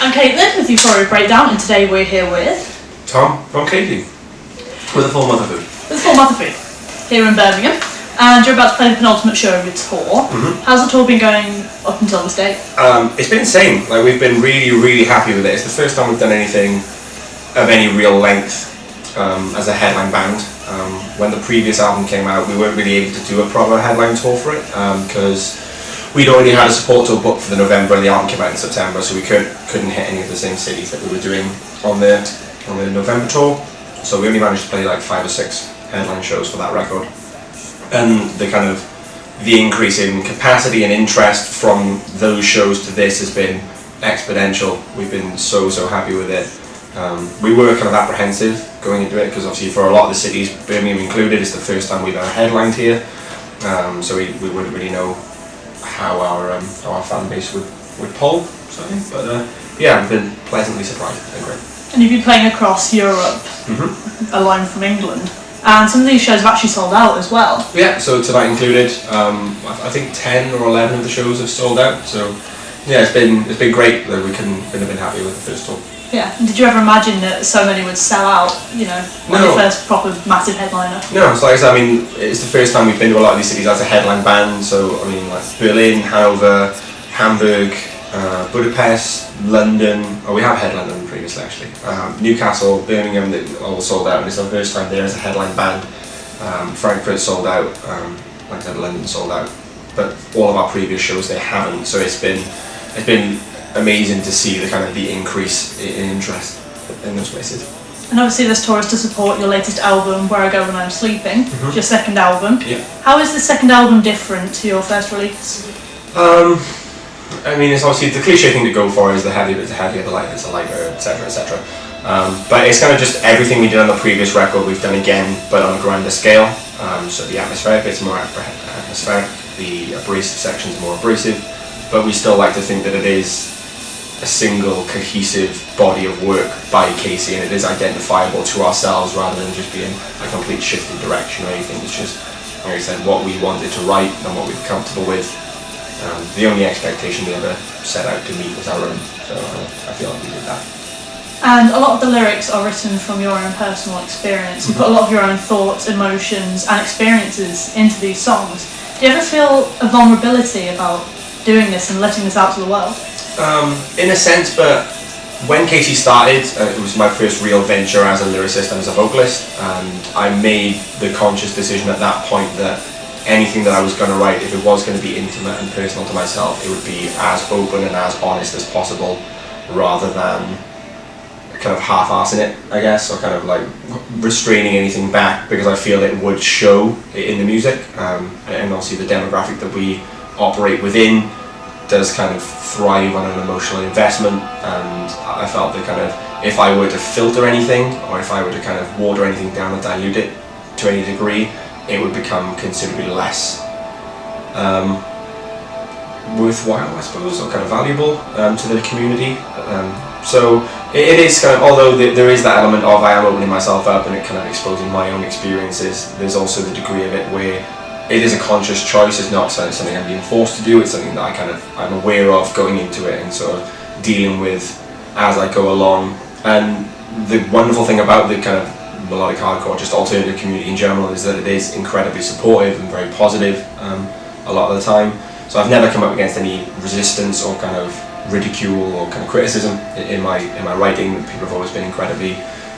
I'm Caitlin with Euphoria Breakdown, and today we're here with Tom from Katie with a full Motherhood. With full Motherhood here in Birmingham, and you're about to play the penultimate show of your tour. How's the tour been going up until this date? It's been insane. Like, we've been really happy with it. It's the first time we've done anything of any real length as a headline band. When the previous album came out, we weren't really able to do a proper headline tour for it because we'd already had a support tour booked for the November, and the album came out in September, so we couldn't hit any of the same cities that we were doing on the November tour. So we only managed to play like 5 or 6 headline shows for that record. And the increase in capacity and interest from those shows to this has been exponential. We've been so happy with it. We were kind of apprehensive going into it because obviously for a lot of the cities, Birmingham included, it's the first time we've ever headlined here. So we wouldn't really know how our fan base would poll, sort of thing. But yeah, we've been pleasantly surprised. It's been great. And you've been playing across Europe, alone from England, and some of these shows have actually sold out as well. Yeah, so tonight included, I think 10 or 11 of the shows have sold out. So yeah, it's been great. That we couldn't have been happy with the first tour. Yeah, and did you ever imagine that so many would sell out, you know, when the first proper massive headliner? No, it's like I said, I mean, it's the first time we've been to a lot of these cities as a headline band, so I mean, like Berlin, Hanover, Hamburg, Budapest, London, we have headlined them previously actually, Newcastle, Birmingham, they all sold out, and it's our first time there as a headline band. Frankfurt sold out, like I said, London sold out, but all of our previous shows they haven't, so it's been amazing to see the increase in interest in those places. And obviously this tour is to support your latest album, Where I Go When I'm Sleeping, your second album. Yeah. How is the second album different to your first release? I mean, it's obviously the cliche thing to go for is the heavier it's a heavier, the lighter it's a lighter, etc, etc. But it's kind of just everything we did on the previous record we've done again, but on a grander scale. So the atmospheric bit's more atmospheric, the abrasive section's more abrasive, but we still like to think that it is a single cohesive body of work by Casey, and it is identifiable to ourselves rather than just being a complete shift in direction or anything. It's just, like I said, what we wanted to write and what we were comfortable with. The only expectation we ever set out to meet was our own, so I feel like we did that. And a lot of the lyrics are written from your own personal experience. You put a lot of your own thoughts, emotions and experiences into these songs. Do you ever feel a vulnerability about doing this and letting this out to the world? In a sense, but when Casey started, it was my first real venture as a lyricist and as a vocalist, and I made the conscious decision at that point that anything that I was going to write, if it was going to be intimate and personal to myself, it would be as open and as honest as possible, rather than kind of half-assing it, I guess, or kind of like restraining anything back, because I feel it would show in the music, and obviously the demographic that we operate within does kind of thrive on an emotional investment, and I felt that if I were to filter anything, or if I were to kind of water anything down and dilute it to any degree, it would become considerably less worthwhile, I suppose, or kind of valuable to the community. So it is kind of, although there is that element of I am opening myself up and it kind of exposing my own experiences, there's also the degree of it where it is a conscious choice. It's not something I'm being forced to do. It's something that I'm aware of going into it and sort of dealing with as I go along. And the wonderful thing about the kind of melodic hardcore, just alternative community in general, is that it is incredibly supportive and very positive a lot of the time. So I've never come up against any resistance or kind of ridicule or kind of criticism in my writing. People have always been incredibly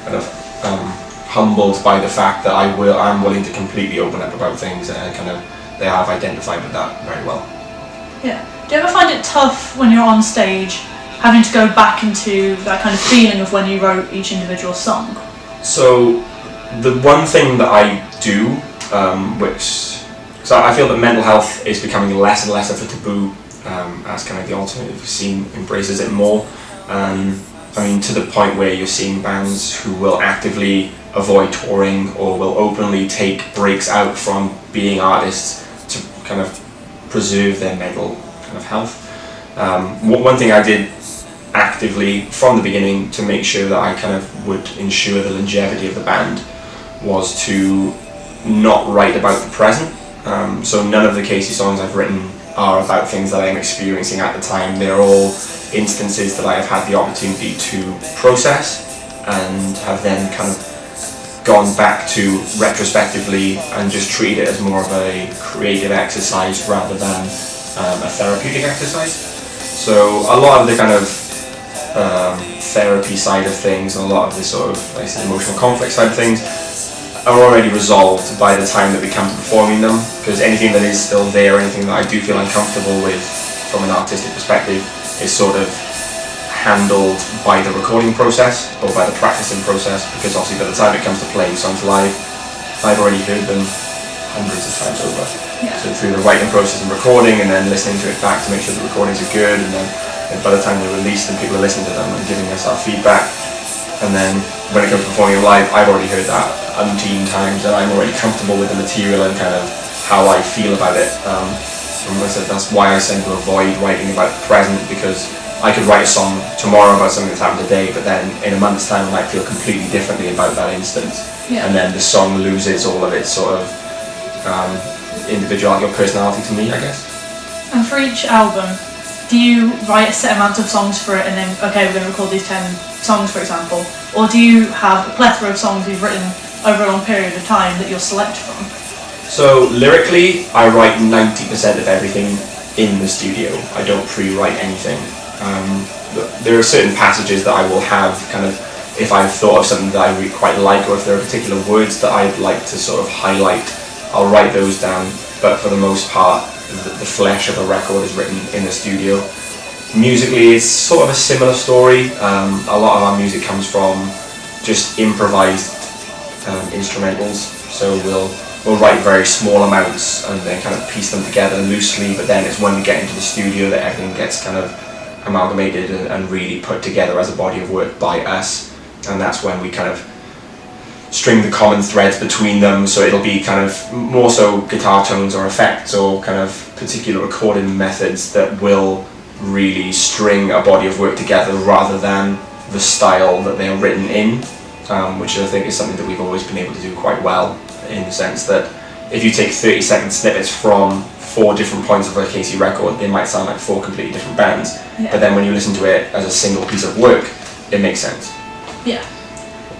kind of humbled by the fact that I'm willing to completely open up about things, and kind of they have identified with that very well. Yeah. Do you ever find it tough when you're on stage having to go back into that kind of feeling of when you wrote each individual song? So the one thing that I do, so I feel that mental health is becoming less and less of a taboo as kind of the alternative scene embraces it more. I mean, to the point where you're seeing bands who will actively avoid touring or will openly take breaks out from being artists to kind of preserve their mental kind of health. One thing I did actively from the beginning to make sure that I kind of would ensure the longevity of the band was to not write about the present. So none of the Casey songs I've written are about things that I'm experiencing at the time. They're all instances that I have had the opportunity to process and have then kind of gone back to retrospectively and just treat it as more of a creative exercise rather than a therapeutic exercise. So a lot of the kind of therapy side of things and a lot of the sort of like emotional conflict side of things are already resolved by the time that we come to performing them, because anything that is still there, anything that I do feel uncomfortable with from an artistic perspective is sort of handled by the recording process or by the practicing process, because obviously by the time it comes to playing songs live, I've already heard them hundreds of times over. Yeah. So through the writing process and recording and then listening to it back to make sure the recordings are good, and then by the time they're released and people are listening to them and giving us our feedback, and then when it comes to performing live, I've already heard that umpteen times and I'm already comfortable with the material and kind of how I feel about it. And I said that's why I tend to avoid writing about the present, because I could write a song tomorrow about something that's happened today, but then in a month's time I might feel completely differently about that instance. Yeah. And then the song loses all of its sort of individuality or personality to me, I guess. And for each album, do you write a set amount of songs for it and then, okay, we're going to record these 10 songs, for example? Or do you have a plethora of songs you've written over a long period of time that you'll select from? So lyrically, I write 90% of everything in the studio. I don't pre-write anything. There are certain passages that I will have kind of, if I've thought of something that I really quite like, or if there are particular words that I'd like to sort of highlight, I'll write those down. But for the most part, the flesh of a record is written in the studio. Musically, it's sort of a similar story. A lot of our music comes from just improvised instrumentals. So we'll write very small amounts and then kind of piece them together loosely, but then it's when we get into the studio that everything gets kind of amalgamated and really put together as a body of work by us, and that's when we kind of string the common threads between them, so it'll be kind of more so guitar tones or effects or kind of particular recording methods that will really string a body of work together rather than the style that they are written in, which I think is something that we've always been able to do quite well, in the sense that if you take 30-second snippets from 4 different points of a Casey record, they might sound like 4 completely different bands, but then when you listen to it as a single piece of work, it makes sense. Yeah.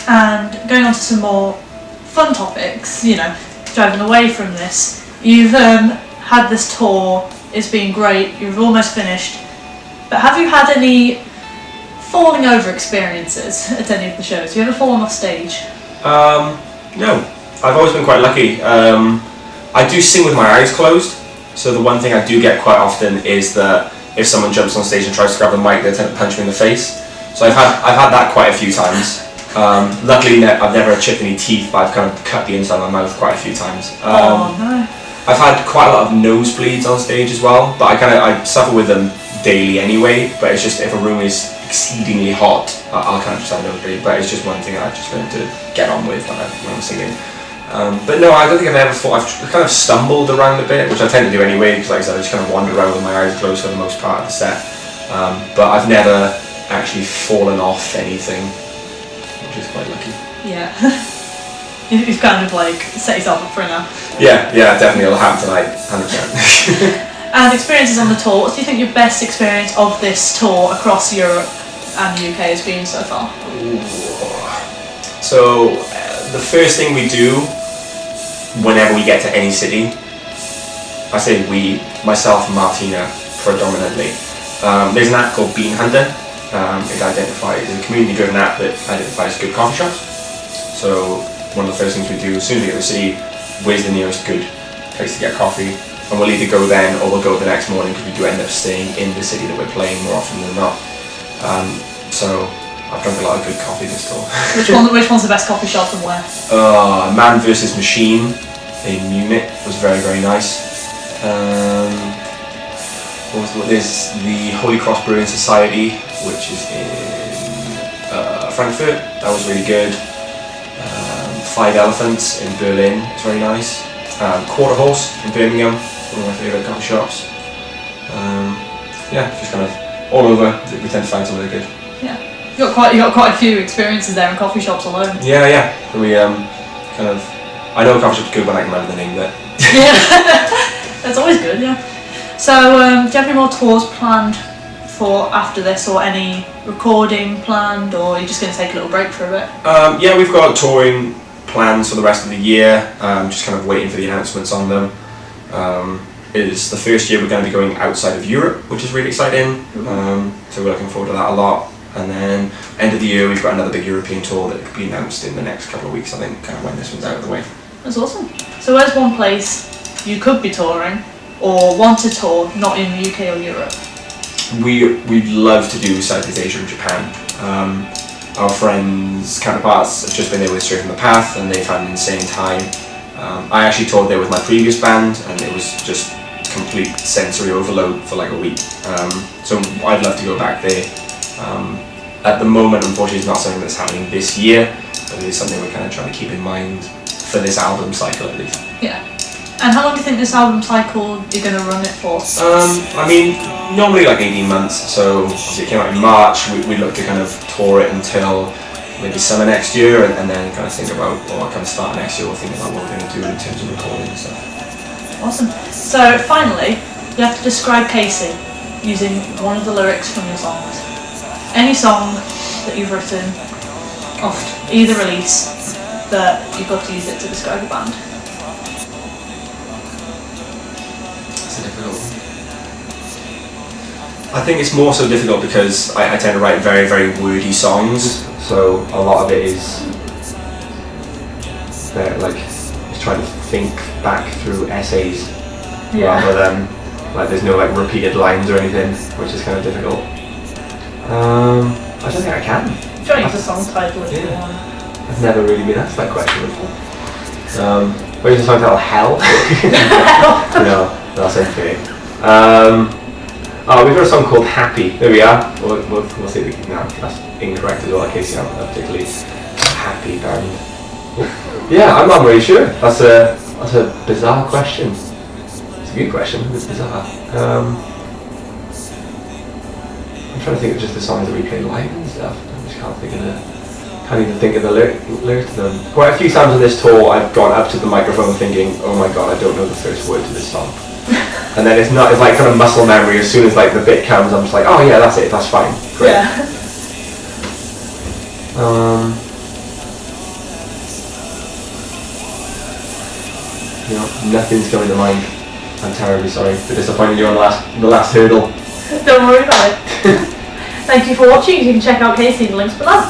And going on to some more fun topics, you know, driving away from this, you've had this tour, it's been great, you've almost finished, but have you had any falling over experiences at any of the shows? Have you ever fallen off stage? No. I've always been quite lucky. I do sing with my eyes closed, so the one thing I do get quite often is that if someone jumps on stage and tries to grab the mic, they tend to punch me in the face. So I've had that quite a few times. Luckily, I've never chipped any teeth, but I've kind of cut the inside of my mouth quite a few times. Oh no! I've had quite a lot of nosebleeds on stage as well, but I suffer with them daily anyway. But it's just if a room is exceedingly hot, I'll kind of just have a nosebleed. But it's just one thing I just learned to get on with when I'm singing. But no, I don't think I've ever thought. I've kind of stumbled around a bit, which I tend to do anyway, because like I said, I just kind of wander around with my eyes closed for the most part of the set. But I've never actually fallen off anything, which is quite lucky. Yeah. You've kind of like set yourself up for it now. Yeah, definitely, it'll happen tonight, 100%. And experiences on the tour, what do you think your best experience of this tour across Europe and the UK has been so far? Ooh. So, the first thing we do whenever we get to any city, I say we, myself and Martina predominantly, there's an app called Bean Hunter. It identifies, it's a community-driven app that identifies good coffee shops. So one of the first things we do as soon as we get to the city, where's the nearest good place to get coffee, and we'll either go then or we'll go the next morning, because we do end up staying in the city that we're playing more often than not. So I've drunk a lot of good coffee this tour. Which one's the best coffee shop and where? Man vs. Machine in Munich was very, very nice. There's the Holy Cross Brewing Society, which is in Frankfurt. That was really good. Five Elephants in Berlin is very nice. Quarter Horse in Birmingham, one of my favourite coffee shops. Just kind of all over. We tend to find somewhere good. Yeah, you got quite a few experiences there in coffee shops alone. Yeah. We kind of. I know a coffee shop's good when I can remember the name of it. Yeah, that's always good. Yeah. So, do you have any more tours planned for after this, or any recording planned, or are you just going to take a little break for a bit? Yeah, we've got touring plans for the rest of the year. Just kind of waiting for the announcements on them. It's the first year we're going to be going outside of Europe, which is really exciting. So we're looking forward to that a lot. And then end of the year we've got another big European tour that could be announced in the next couple of weeks, I think, when this one's out of the way. That's awesome. So where's one place you could be touring, or want to tour, not in the UK or Europe? We'd love to do Southeast Asia and Japan. Our friends, counterparts, have just been there with Straight from the Path, and they've had an insane time. I actually toured there with my previous band, and it was just complete sensory overload for like a week. So I'd love to go back there. At the moment, unfortunately, it's not something that's happening this year, but it is something we're kind of trying to keep in mind for this album cycle at least. Yeah. And how long do you think this album cycle you're going to run it for? I mean, normally like 18 months, so obviously it came out in March. We look to kind of tour it until maybe summer next year, and then kind of think about, or kind of start next year, we'll think about what we're going to do in terms of recording and stuff. Awesome. So finally, you have to describe Casey using one of the lyrics from your songs. Any song that you've written off either release that you've got to use it to describe the band. That's a difficult one. I think it's more so difficult because I tend to write very, very wordy songs, so a lot of it is like just trying to think back through essays rather than like there's no like repeated lines or anything, which is kind of difficult. I don't think I can. Do you want to use a song title if you want? I've never really been asked that question before. What is the song title? Hell? No, that's unfair. We've got a song called Happy. There we are. We'll see if we can. No, that's incorrect as well, in case you're not particularly happy band. Yeah, I'm not really sure. That's a bizarre question. It's a good question, it's bizarre. I'm trying to think of just the songs that we play live and stuff. I just can't even think of the lyrics to them. Quite a few times on this tour I've gone up to the microphone thinking, oh my god, I don't know the first word to this song. And then it's like kind of muscle memory. As soon as like the bit comes, I'm just like, oh yeah, that's it, that's fine, great. Yeah. Nothing's coming to mind. I'm terribly sorry for disappointing you on the last hurdle. Don't worry about it. Thank you for watching. You can check out Casey in the links below.